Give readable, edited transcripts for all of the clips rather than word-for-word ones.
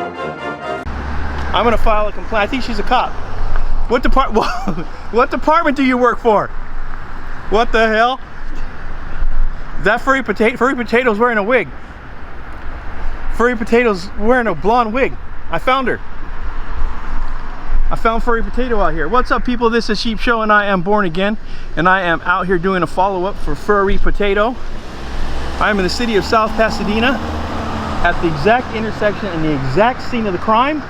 I'm gonna file a complaint. I think she's a cop. What department do you work for? What the hell? Is that Furry Potato? Furry Potato's wearing a wig. Furry Potato's wearing a blonde wig. I found her. I found Furry Potato out here. What's up, people? This is Sheep Show, and I am Born Again, and I am out here doing a follow-up for Furry Potato. I'm in the city of South Pasadena at the exact intersection and the exact scene of the crime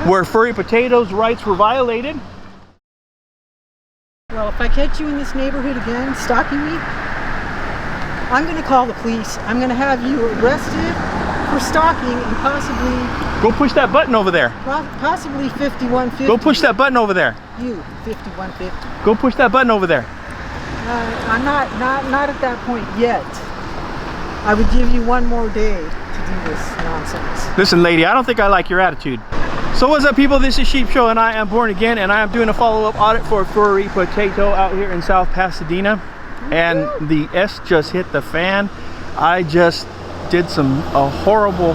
where Furry Potato's rights were violated. Well, if I catch you in this neighborhood again, stalking me, I'm going to call the police. I'm going to have you arrested for stalking and possibly... Go push that button over there. Possibly 5150. Go push that button over there. You, 5150. Go push that button over there. I'm not at that point yet. I would give you one more day to do this nonsense. Listen, lady, I don't think I like your attitude. So what's up, people? This is Sheep Show, and I am Born Again, and I am doing a follow-up audit for Furry Potato out here in South Pasadena. And the S just hit the fan. I just did a horrible,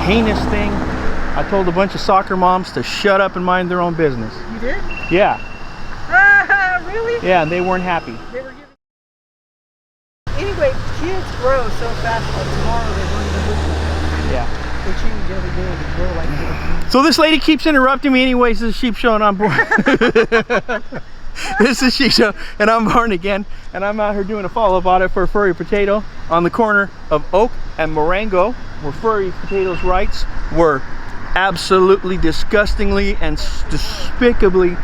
heinous thing. I told a bunch of soccer moms to shut up and mind their own business. You did? Yeah. Really? Yeah, and they weren't happy. They were giving... Anyway, kids grow so fast that tomorrow they're going to look like... Yeah. They change every day, they grow like this. So this lady keeps interrupting me. Anyways, this is Sheep Show, and I'm Born. This is Sheep Show, and I'm Born Again, and I'm out here doing a follow-up audit for Furry Potato on the corner of Oak and Marengo, where Furry Potato's rights were absolutely disgustingly and despicably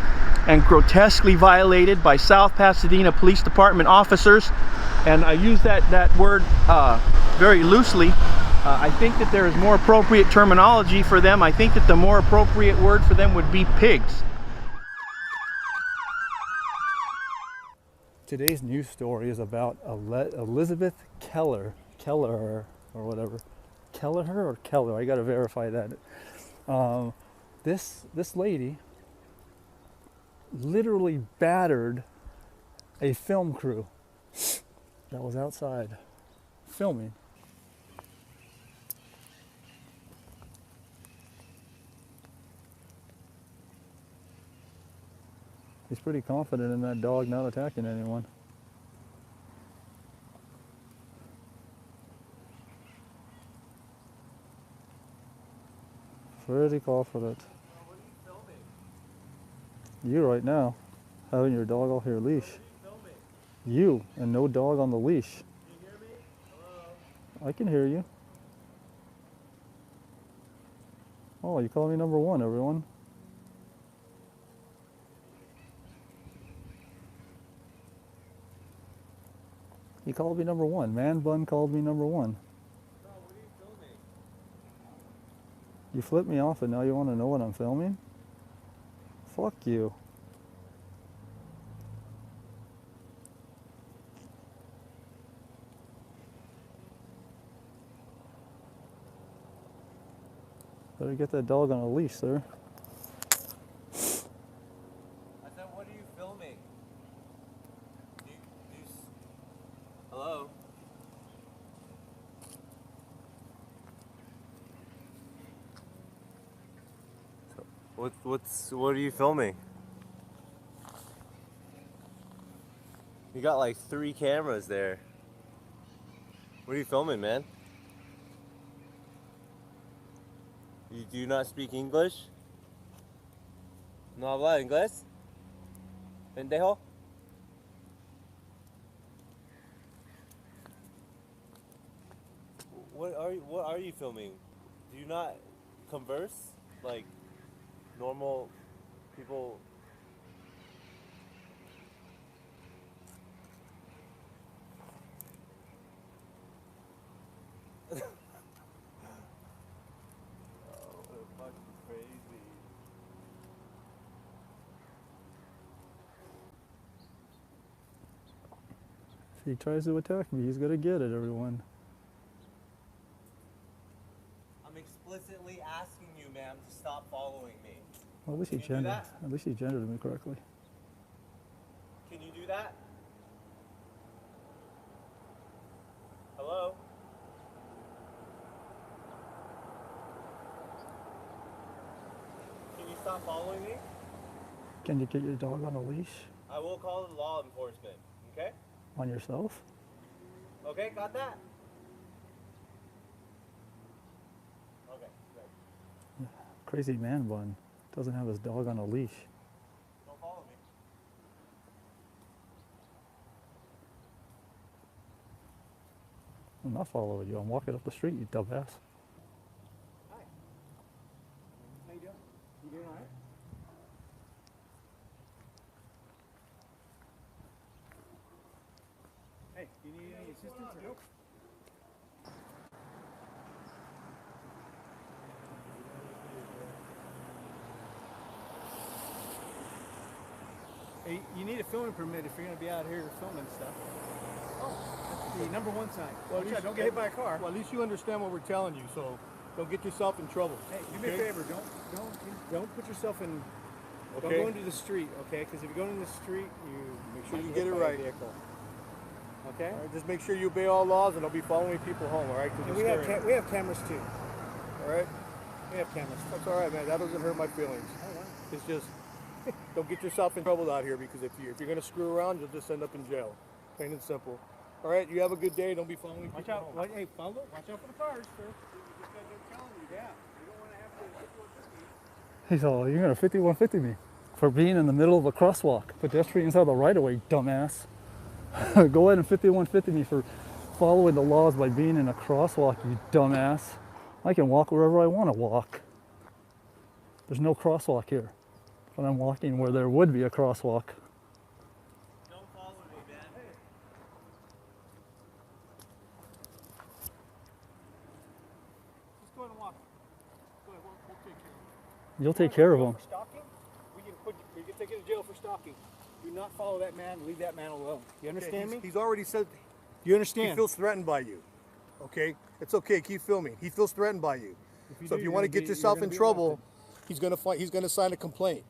and grotesquely violated by South Pasadena Police Department officers. And I use that word very loosely. I think that there is more appropriate terminology for them. I think that the more appropriate word for them would be pigs. Today's news story is about Elizabeth Keller or whatever. Kelleher or Keller? I gotta verify that. This lady literally battered a film crew that was outside filming. He's pretty confident in that dog not attacking anyone. Pretty confident. What are you filming? You right now, having your dog off your leash. What are you filming? You and no dog on the leash. Can you hear me? Hello? I can hear you. Oh, you call me number one, everyone. He called me number one. Man Bun called me number one. No, what are you filming? You flipped me off and now you want to know what I'm filming? Fuck you. Better get that dog on a leash, sir. I said, what are you filming? Hello? What are you filming? You got like 3 cameras there. What are you filming, man? You do not speak English? No habla inglés? Pendejo? What are you filming? Do you not converse like normal people? Fucking crazy. If he tries to attack me, he's gonna get it, everyone. I'm explicitly asking you, ma'am, to stop following me. Well, at least he Can you do that? At least he gendered me correctly. Can you do that? Hello? stop following me, Can you get your dog on a leash I will call law enforcement. Okay? on yourself? Okay, got that? Okay, great. Crazy man bun doesn't have his dog on a leash. Don't follow me. I'm not following you. I'm walking up the street, you dumbass. Hi. How you doing? You doing all right? Hey, do you need any assistance or help? Hey, you need a filming permit if you're going to be out here filming stuff. Oh, that's the number one sign. Well, Watch out, don't get hit by a car. Well, at least you understand what we're telling you, so don't get yourself in trouble. Hey, do me a okay? favor. Don't put yourself in. Don't Okay. go into the street, okay? Because if you go into the street, you Make sure you might get hit it by a right. vehicle. Okay. All right, just make sure you obey all laws and don't be following people home, all right? 'Cause And it's scary. we have cameras too. All right? We have cameras. That's all right, man. That doesn't hurt my feelings. Oh wow. It's just, don't get yourself in trouble out here because if you're going to screw around, you'll just end up in jail. Plain and simple. All right, you have a good day. Don't be following people Watch out! home. Hey, follow! Watch out for the cars, sir. Just like they're telling you, yeah. You don't want to have to hit one. He's all, you're gonna 5150 me for being in the middle of a crosswalk. Pedestrians have the right of way, dumbass. Go ahead and 5150 me for following the laws by being in a crosswalk, you dumbass. I can walk wherever I want to walk. There's no crosswalk here, but I'm walking where there would be a crosswalk. Don't follow me, man. Just go ahead and walk. Go ahead, we'll take care of it. You'll take care of them. For stalking, we can take you to jail for stalking. Do not follow that man. Leave that man alone. You understand me? He's already said You he understand? feels threatened by you. Okay? It's okay. Keep filming. He feels threatened by you. So if you want to get yourself in trouble, he's going to sign a complaint.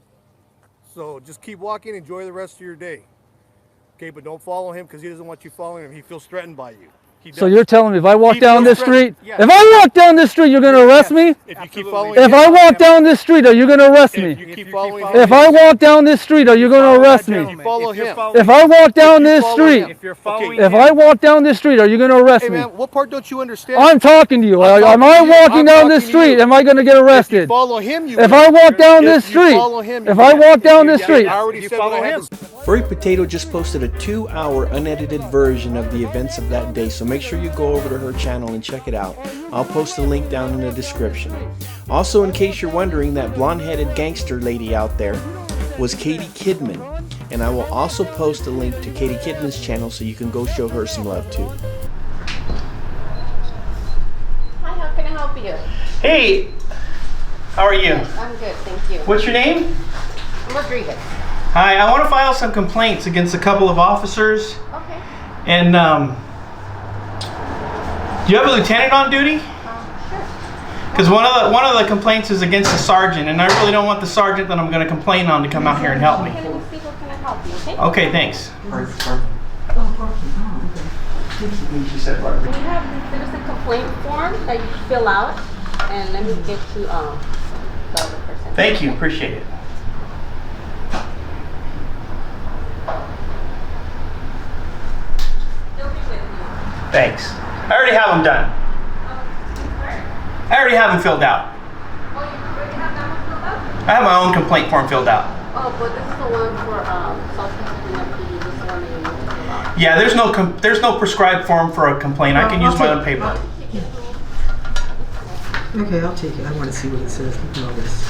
So just keep walking. Enjoy the rest of your day. Okay? But don't follow him because he doesn't want you following him. He feels threatened by you. He So does. you're telling me if I walk He down feels this street, threatened. Yeah. if I walk down this street, you're gonna arrest me? If you keep Absolutely. following If him, I walk down this street, are you gonna arrest if me? you keep following him, If I walk down this street, are you gonna arrest me? you follow him. If I walk down this follow street, him. If you're following if I walk down this street, are you gonna arrest Hey me? man, what part don't you understand? I'm talking to you. I'm Am talking I to you. walking I'm down this talking to street? you. Am I gonna get If you arrested? follow him, you If will. I walk down If this you street, follow him, you if I will. walk down this I street, already You said follow what I had him. to say. Furry Potato just posted a 2-hour unedited version of the events of that day, so make sure you go over to her channel and check it out. I'll post a link down in the description. Also, in case you're wondering, that blonde-headed gangster lady out there was Katie Kidman, and I will also post a link to Katie Kidman's channel so you can go show her some love too. Hi, how can I help you? Hey, how are you? I'm good, thank you. What's your name? I'm Rodriguez. Hi, I want to file some complaints against a couple of officers. Okay. And do you have a lieutenant on duty? Sure. Because one of the complaints is against the sergeant, and I really don't want the sergeant that I'm going to complain on to come out here and help me. Okay, let me see who can I help you, okay? Okay, thanks. We have the citizen complaint form that you fill out, and let me get you the other person. Thank you, appreciate it. They'll be with you. Thanks. I already have them done. I already have them filled out. Oh, you already have that one filled out? I have my own complaint form filled out. Oh, but this is the one for substance abuse. This is the one that you need to fill out. Yeah, there's no prescribed form for a complaint. I can use my own paper. Okay, I'll take it. I want to see what it says. Look at all this.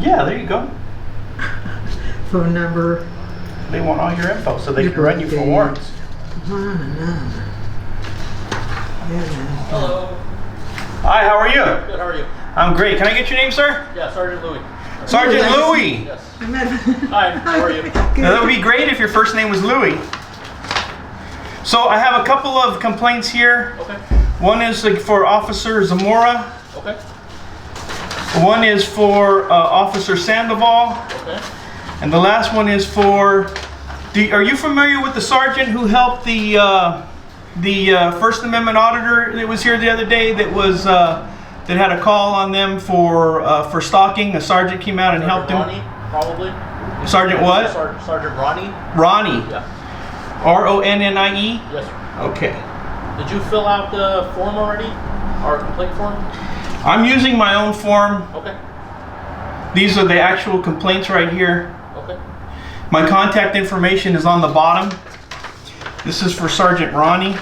Yeah, there you go. Phone number. They want all your info so they Your can run you for birthday. warrants. Hello. Hi, how are you? Good, how are you? I'm great. Can I get your name, sir? Yeah, Sergeant Louis. Sergeant Louis. Yes. Hi, how are you? Now, that would be great if your first name was Louis. So I have a couple of complaints here. Okay. One is like for Officer Zamora. Okay. One is for Officer Sandoval. Okay. And the last one is for. Are you familiar with the sergeant who helped the First Amendment auditor that was here the other day? That was that had a call on them for stalking. A sergeant came out and helped him. Ronnie, probably. Sergeant what? Sergeant Ronnie. Ronnie. Yeah. R-O-N-N-I-E? Yes, sir. Okay. Did you fill out the form already? Our complaint form? I'm using my own form. Okay. These are the actual complaints right here. Okay. My contact information is on the bottom. This is for Sergeant Ronnie.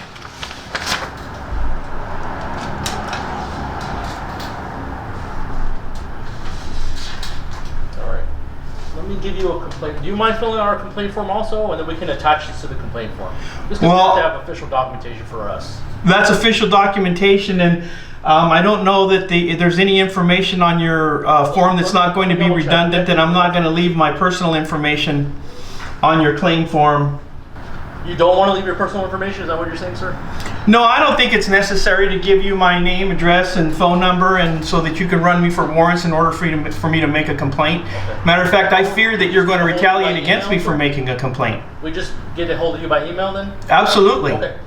Let me give you a complaint. Do you mind filling out our complaint form also, and then we can attach this to the complaint form? Just because we have to have official documentation for us. That's official documentation, and I don't know that there's any information on your form that's not going to be redundant, and I'm not going to leave my personal information on your claim form. You don't want to leave your personal information? Is that what you're saying, sir? No, I don't think it's necessary to give you my name, address, and phone number, and so that you can run me for warrants in order for me to make a complaint. Okay. Matter of fact, I fear that you're going to retaliate against me for making a complaint. We just get a hold of you by email then? Absolutely. Okay.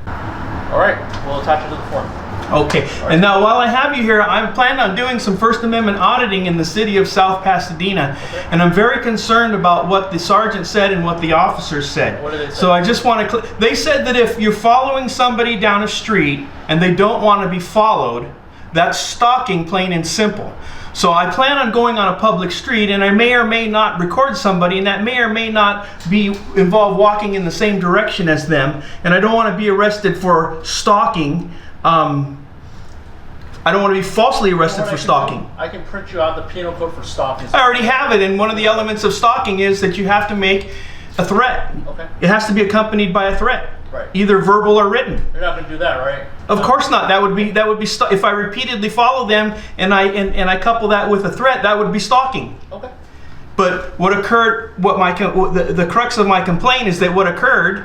All right, we'll attach it to the form. Okay, and now while I have you here, I'm planning on doing some First Amendment auditing in the city of South Pasadena, and I'm very concerned about what the sergeant said and what the officers said. What did they say? So I just want to, they said that if you're following somebody down a street and they don't want to be followed, that's stalking, plain and simple. So I plan on going on a public street, and I may or may not record somebody, and that may or may not be involved walking in the same direction as them, and I don't want to be arrested for stalking. I don't want to be falsely arrested for stalking. I can print you out the penal code for stalking. I already have it, and one of the elements of stalking is that you have to make a threat. Okay. It has to be accompanied by a threat. Right. Either verbal or written. You're not going to do that, right? Of course not. That would be if I repeatedly follow them and I couple that with a threat, that would be stalking. Okay. But what occurred, the crux of my complaint is that what occurred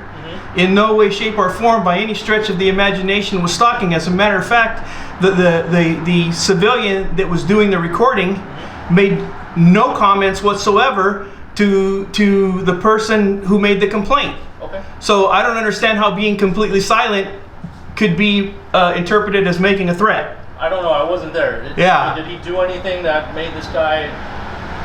in no way, shape, or form by any stretch of the imagination was stalking. As a matter of fact, the civilian that was doing the recording made no comments whatsoever to the person who made the complaint. Okay. So I don't understand how being completely silent could be interpreted as making a threat. I don't know. I wasn't there. Did he do anything that made this guy?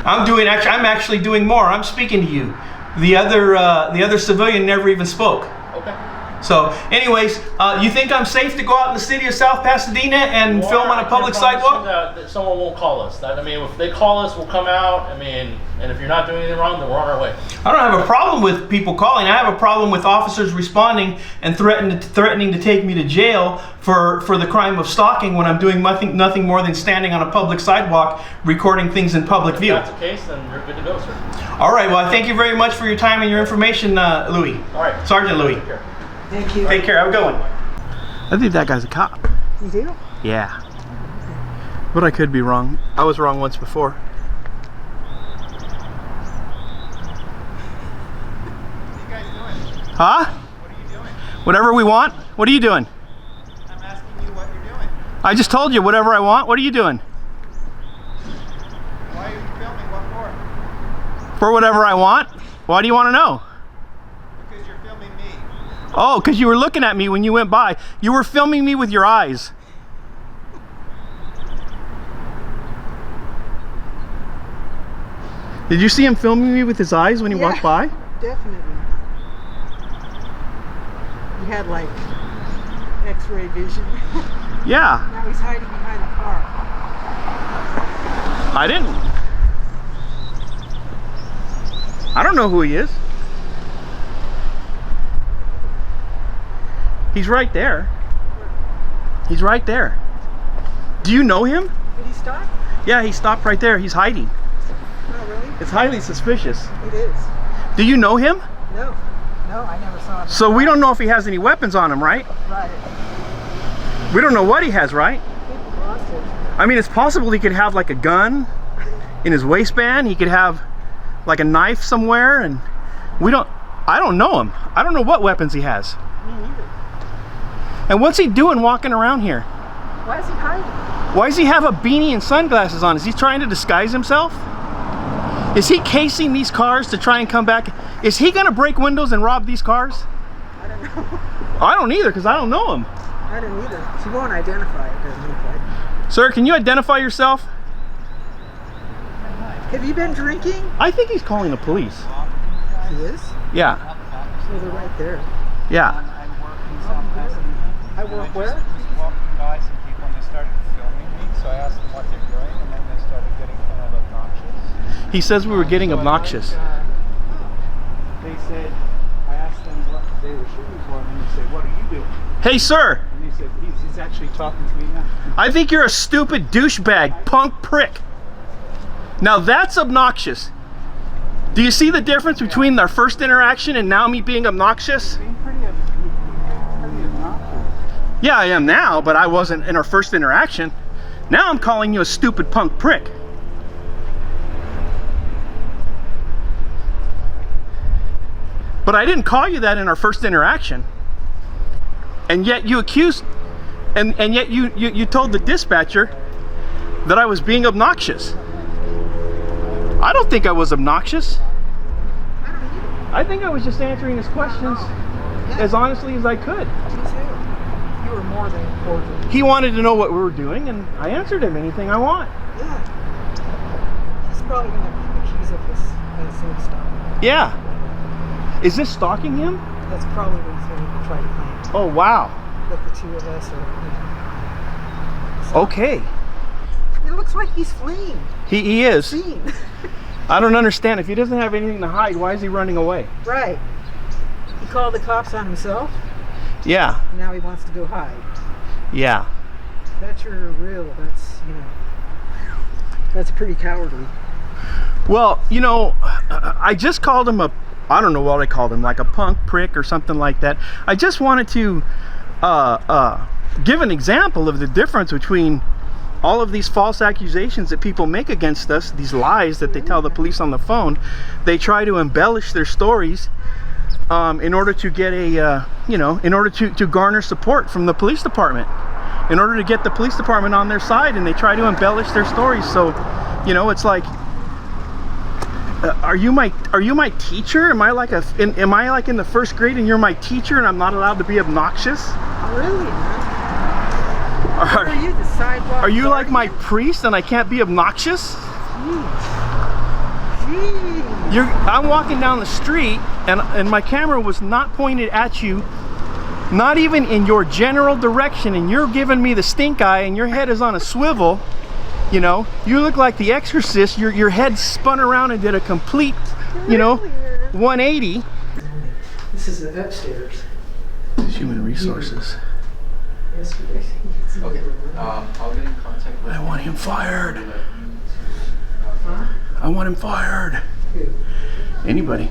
I'm actually doing more. I'm speaking to you. The other civilian never even spoke. Okay. So, anyways, you think I'm safe to go out in the city of South Pasadena and film on a public sidewalk? That someone won't call us. If they call us, we'll come out. And if you're not doing anything wrong, then we're on our way. I don't have a problem with people calling. I have a problem with officers responding and threatening to take me to jail for the crime of stalking when I'm doing nothing more than standing on a public sidewalk recording things in public view. If that's the case, then you're good to go, sir. All right. Well, I thank you very much for your time and your information, Louis. All right. Sergeant Louis. Take care. Thank you. Take care. Have a good one. I think that guy's a cop. You do? Yeah. But I could be wrong. I was wrong once before. What are you guys doing? Huh? What are you doing? Whatever we want. What are you doing? I'm asking you what you're doing. I just told you whatever I want. What are you doing? Why are you filming? What for? For whatever I want. Why do you want to know? Because you're filming me. Oh, because you were looking at me when you went by. You were filming me with your eyes. Did you see him filming me with his eyes when he walked by? Definitely. He had like X-ray vision. Yeah. Now he's hiding behind the car. I didn't. I don't know who he is. He's right there. He's right there. Do you know him? Did he stop? Yeah, he stopped right there. He's hiding. Oh, really? It's highly suspicious. It is. Do you know him? No. No, I never saw him. So we don't know if he has any weapons on him, right? Right. We don't know what he has, right? People lost it. I mean, it's possible he could have like a gun in his waistband. He could have like a knife somewhere, and I don't know him. I don't know what weapons he has. Me neither. And what's he doing walking around here? Why is he hiding? Why does he have a beanie and sunglasses on? Is he trying to disguise himself? Is he casing these cars to try and come back? Is he gonna break windows and rob these cars? I don't know. I don't either, because I don't know him. I don't either. He won't identify it, doesn't look like. Sir, can you identify yourself? Have you been drinking? I think he's calling the police. He is? Yeah. So they're right there. Yeah. I work where? Walking by some people and they started filming me, so I asked them what they're doing, and then they started getting kind of obnoxious. He says we were getting obnoxious. They said, I asked them what they were shooting for, and then they said, what are you doing? Hey, sir. And he said, he's actually talking to me now. I think you're a stupid douchebag, punk prick. Now that's obnoxious. Do you see the difference between our first interaction and now me being obnoxious? Being pretty obnoxious. Yeah, I am now, but I wasn't in our first interaction. Now I'm calling you a stupid punk prick. But I didn't call you that in our first interaction. And yet you accused, and yet you told the dispatcher that I was being obnoxious. I don't think I was obnoxious. I think I was just answering his questions as honestly as I could. Me too. You were more than cordial. He wanted to know what we were doing, and I answered him anything I want. Yeah. He's probably going to accuse us of stalking. Yeah. Is this stalking him? That's probably what he's going to try to claim. Oh, wow. That the two of us are, Okay. It looks like he's fleeing. He is. Seen. I don't understand. If he doesn't have anything to hide, why is he running away? Right. He called the cops on himself. Yeah. Now he wants to go hide. Yeah. That's that's pretty cowardly. Well, you know, I just called him I don't know what I called him, like a punk prick or something like that. I just wanted to give an example of the difference between all of these false accusations that people make against us, these lies that they tell the police on the phone. They try to embellish their stories in order to get in order to garner support from the police department, in order to get the police department on their side, and they try to embellish their stories. So, you know, it's like, are you my teacher? Am I like in the first grade and you're my teacher and I'm not allowed to be obnoxious? Really? Are you the sidewalk? Are you like my priest and I can't be obnoxious? Jeez. I'm walking down the street and my camera was not pointed at you, not even in your general direction, and you're giving me the stink eye and your head is on a swivel. You know, you look like the Exorcist. Your head spun around and did a complete, 180. This is the upstairs. Human resources. Yesterday. Okay. I'll get in contact with I want him fired. I want him fired. Anybody.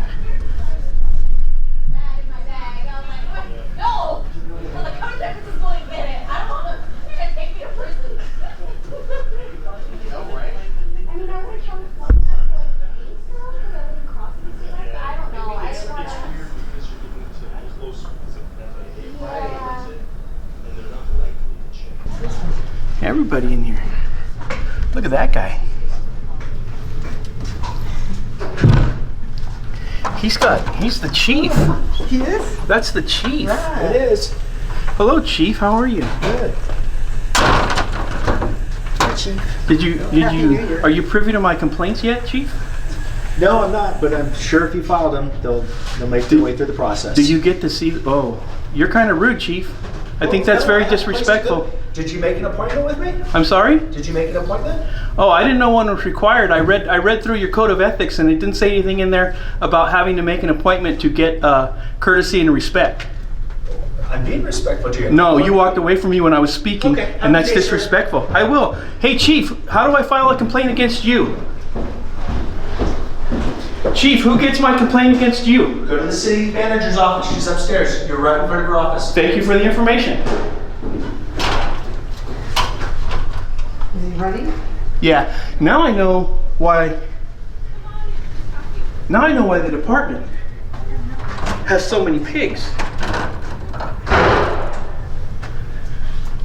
No! Well, the coach is going to get it. I don't want to take me to prison. no, right? I mean, are we trying to fuck up stuff? I don't know. I don't want to. Everybody in here. Look at that guy. He's the chief. He is? That's the chief. Right. It is. Hello, chief. How are you? Good. Chief. Are you privy to my complaints yet, chief? No, I'm not, but I'm sure if you filed them, they'll make their way through the process. Did you get to see? Oh, you're kind of rude, chief. I think that's very disrespectful. Did you make an appointment with me? I'm sorry? Did you make an appointment? Oh, I didn't know one was required. I read through your code of ethics, and it didn't say anything in there about having to make an appointment to get courtesy and respect. I'm being respectful to you. No, you walked away from me when I was speaking, Okay, and that's okay, sir. disrespectful. I will. Hey, chief, how do I file a complaint against you? Chief, who gets my complaint against you? Go to the city manager's office. She's upstairs. You're right in front of her office. Thank you for the information. Is he running? Yeah, now I know why. Now I know why the department has so many pigs.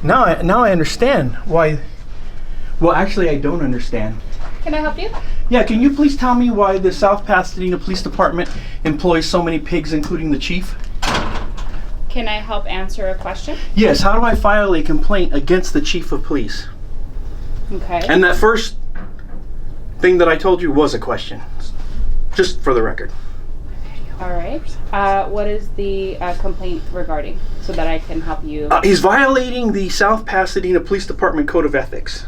Now I understand why. Well, actually, I don't understand. Can I help you? Yeah, can you please tell me why the South Pasadena Police Department employs so many pigs, including the chief? Can I help answer a question? Yes, how do I file a complaint against the chief of police? Okay. And that first thing that I told you was a question, just for the record. All right. What is the complaint regarding, so that I can help you? He's violating the South Pasadena Police Department Code of Ethics.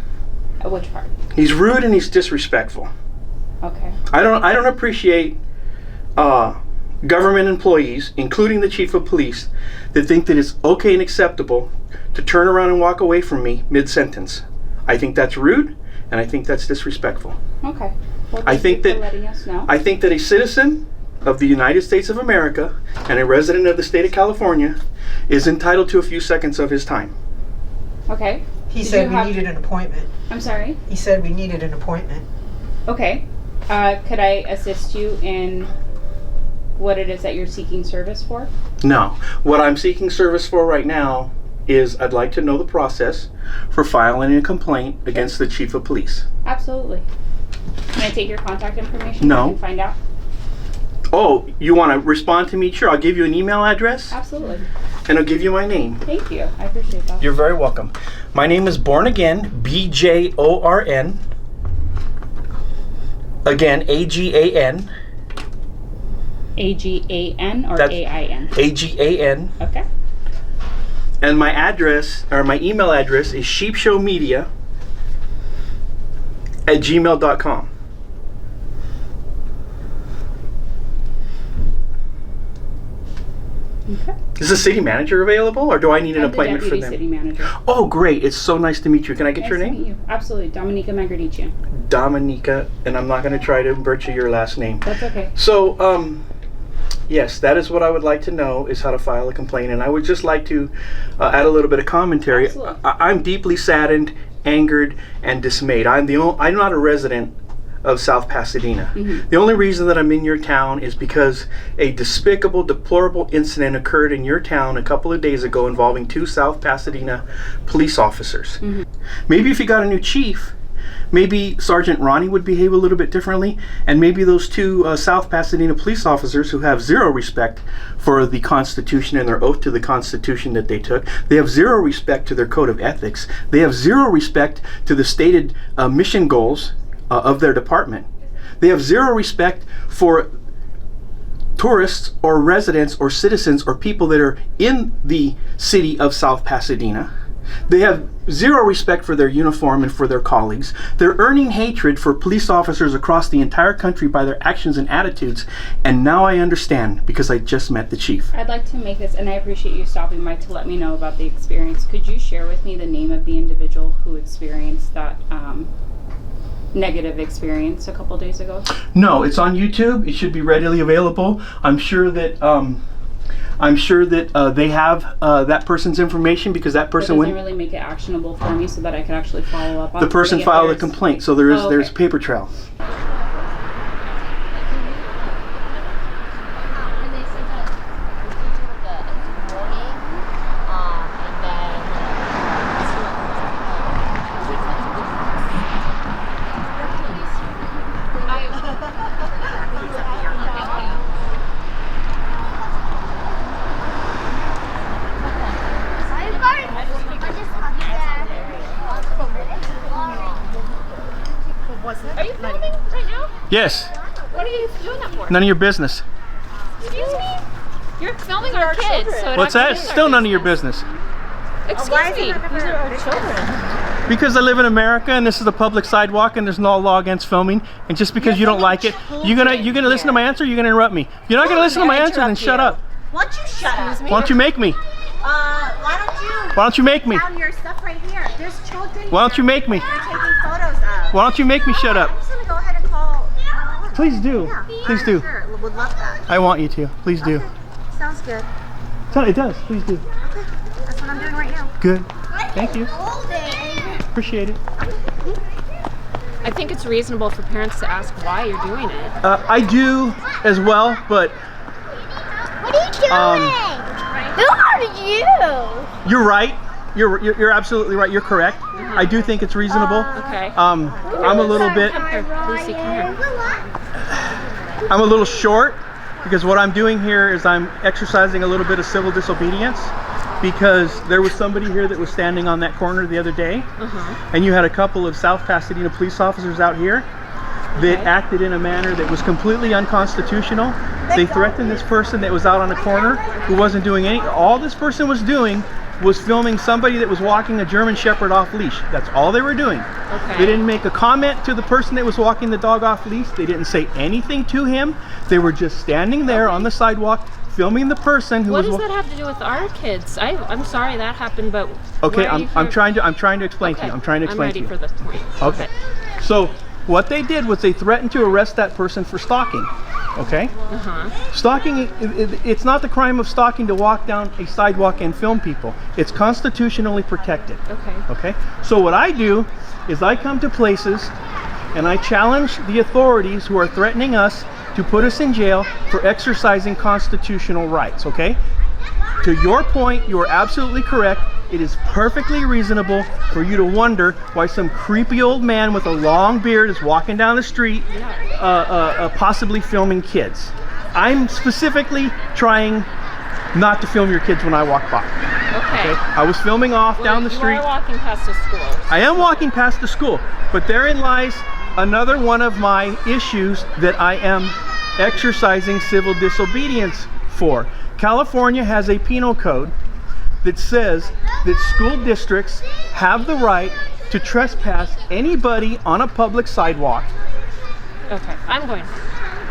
Which part? He's rude and he's disrespectful. Okay. I don't appreciate government employees, including the chief of police, that think that it's okay and acceptable to turn around and walk away from me mid-sentence. I think that's rude, and I think that's disrespectful. Okay. Well, I think thank you for letting us know. I think that a citizen of the United States of America and a resident of the state of California is entitled to a few seconds of his time. Okay. He said we needed an appointment. I'm sorry? He said we needed an appointment. Okay. Could I assist you in what it is that you're seeking service for? No. What I'm seeking service for right now is I'd like to know the process for filing a complaint against the chief of police. Absolutely. Can I take your contact information? No. And find out? Oh, you want to respond to me? Sure, I'll give you an email address. Absolutely. And I'll give you my name. Thank you. I appreciate that. You're very welcome. My name is Born Again, B-J-O-R-N. Again, A-G-A-N. A-G-A-N or That's A-I-N? A-G-A-N. Okay. And my address, or my email address is sheepshowmedia@gmail.com. Okay. Is the city manager available, or do I need an appointment for them? City manager. Oh, great. It's so nice to meet you. Can I get your name? Nice to meet you. Absolutely. Dominica Magradician. Dominica, and I'm not going to try to butcher your last name. That's okay. So, yes, that is what I would like to know, is how to file a complaint. And I would just like to add a little bit of commentary. Absolutely. I'm deeply saddened, angered, and dismayed. I'm not a resident of South Pasadena. Mm-hmm. The only reason that I'm in your town is because a despicable, deplorable incident occurred in your town a couple of days ago involving 2 South Pasadena police officers. Mm-hmm. Maybe if you got a new chief, maybe Sergeant Ronnie would behave a little bit differently, and maybe those 2 South Pasadena police officers who have zero respect for the Constitution and their oath to the Constitution that they took, they have zero respect to their code of ethics, they have zero respect to the stated mission goals of their department. They have zero respect for tourists or residents or citizens or people that are in the city of South Pasadena. They have zero respect for their uniform and for their colleagues. They're earning hatred for police officers across the entire country by their actions and attitudes. And now I understand, because I just met the chief. I'd like to make this, and I appreciate you stopping by to let me know about the experience. Could you share with me the name of the individual who experienced that negative experience a couple days ago? No, it's on YouTube. It should be readily available. I'm sure that they have that person's information, because that person It went. doesn't really make it actionable for me, so that I could actually follow up on The person if filed a there's- complaint, so there is Oh, there's a okay. paper trail. Are you filming right now? Yes. What are you doing that for? None of your business. Excuse me? You're filming our kids. So it What's that? actually is our Still none of your business. Excuse me. These are our children. Because I live in America and this is a public sidewalk and there's no law against filming, and just because you don't like it, you're gonna listen to my answer. You're gonna interrupt me. If you're not gonna listen to my answer, then shut up. Why don't you shut up? Why don't you make me? Why don't you make me? Down your stuff right here. There's children. Why don't you make me? You're taking photos of. Why don't you make me shut up? I'm just gonna go ahead and call. Please do. Yeah. Please do. Sure. Would love that. I want you to. Please do. Sounds good. It does. Please do. Okay. That's what I'm doing right now. Good. Thank you. Appreciate it. I think it's reasonable for parents to ask why you're doing it. I do as well, but What are you doing? Who are you? you're right. You're absolutely right. You're correct. I do think it's reasonable. Okay. I'm a little bit. Come here, Lucy, come here. I'm a little short because what I'm doing here is I'm exercising a little bit of civil disobedience. because there was somebody here that was standing on that corner the other day, and you had a couple of South Pasadena police officers out here that acted in a manner that was completely unconstitutional. They threatened this person that was out on the corner who wasn't doing any. All this person was doing was filming somebody that was walking a German Shepherd off leash. That's all they were doing. They didn't make a comment to the person that was walking the dog off leash. They didn't say anything to him. They were just standing there on the sidewalk filming the person who What was. does that have to do with our kids? I'm sorry that happened, but Okay, I'm trying to explain to you. I'm trying to explain to you. I'm ready for this point. Okay. So what they did was they threatened to arrest that person for stalking. Okay? Stalking, it's not the crime of stalking to walk down a sidewalk and film people. It's constitutionally protected. Okay? So what I do is I come to places and I challenge the authorities who are threatening us to put us in jail for exercising constitutional rights. Okay? To your point, you are absolutely correct. It is perfectly reasonable for you to wonder why some creepy old man with a long beard is walking down the street, possibly filming kids. I'm specifically trying not to film your kids when I walk by. Okay? I was filming off down the street. You are walking past the school. I am walking past the school, but therein lies another one of my issues that I am exercising civil disobedience for. California has a penal code that says that school districts have the right to trespass anybody on a public sidewalk. Okay, I'm going.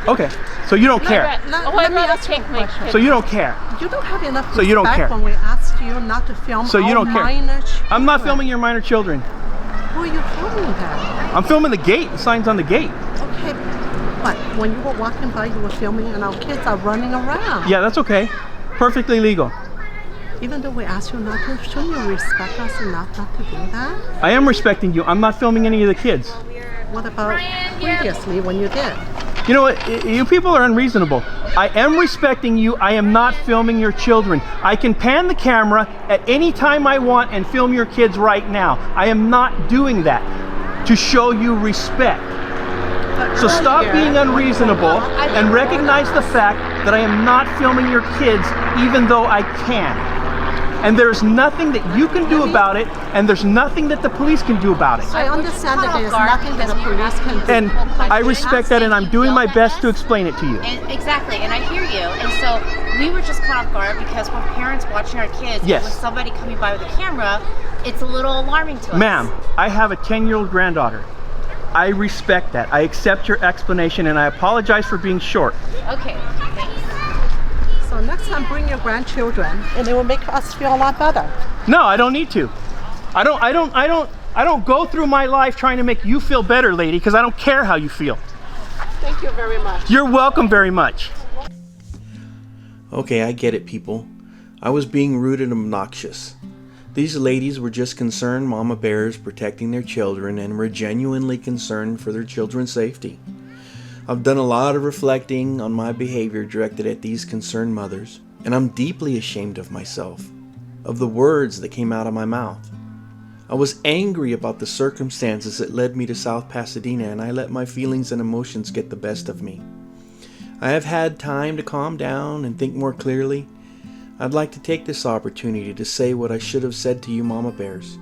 Okay, so you don't care. I'd rather take my kids. So you don't care. You don't have enough So you don't care. when we asked you not to film So you don't care. minor children. I'm not filming your minor children. Who are you filming then? I'm filming the gate. The sign's on the gate. Okay, but when you were walking by, you were filming and our kids are running around. Yeah, that's okay. Perfectly legal. Even though we asked you not to, shouldn't you respect us enough not to do that? I am respecting you. I'm not filming any of the kids. What about previously when you did? You know what? You people are unreasonable. I am respecting you. I am not filming your children. I can pan the camera at any time I want and film your kids right now. I am not doing that to show you respect. So stop being unreasonable and recognize the fact that I am not filming your kids even though I can. And there's nothing that you can do about it, and there's nothing that the police can do about it. I understand that there's nothing that the police can do. And I respect that, and I'm doing my best to explain it to you. Exactly, and I hear you. And so we were just caught off guard because we're parents watching our kids. Yes. And with somebody coming by with a camera, it's a little alarming to us. Ma'am, I have a 10-year-old granddaughter. I respect that. I accept your explanation, and I apologize for being short. Okay, thanks. So next time bring your grandchildren and it will make us feel a lot better. No, I don't need to. I don't go through my life trying to make you feel better, lady, because I don't care how you feel. Thank you very much. You're welcome very much. Okay, I get it, people. I was being rude and obnoxious. These ladies were just concerned mama bears protecting their children and were genuinely concerned for their children's safety. I've done a lot of reflecting on my behavior directed at these concerned mothers, and I'm deeply ashamed of myself, of the words that came out of my mouth. I was angry about the circumstances that led me to South Pasadena, and I let my feelings and emotions get the best of me. I have had time to calm down and think more clearly. I'd like to take this opportunity to say what I should have said to you mama bears.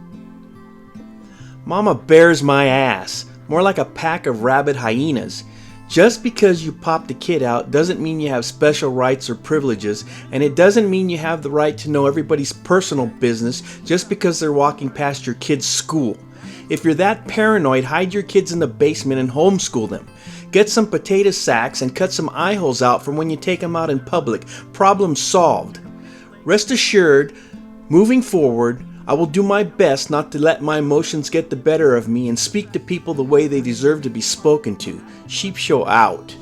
Mama bears my ass, more like a pack of rabid hyenas. Just because you popped a kid out doesn't mean you have special rights or privileges, and it doesn't mean you have the right to know everybody's personal business just because they're walking past your kid's school. If you're that paranoid, hide your kids in the basement and homeschool them. Get some potato sacks and cut some eye holes out from when you take them out in public. Problem solved. Rest assured, moving forward, I will do my best not to let my emotions get the better of me and speak to people the way they deserve to be spoken to. Sheep show out.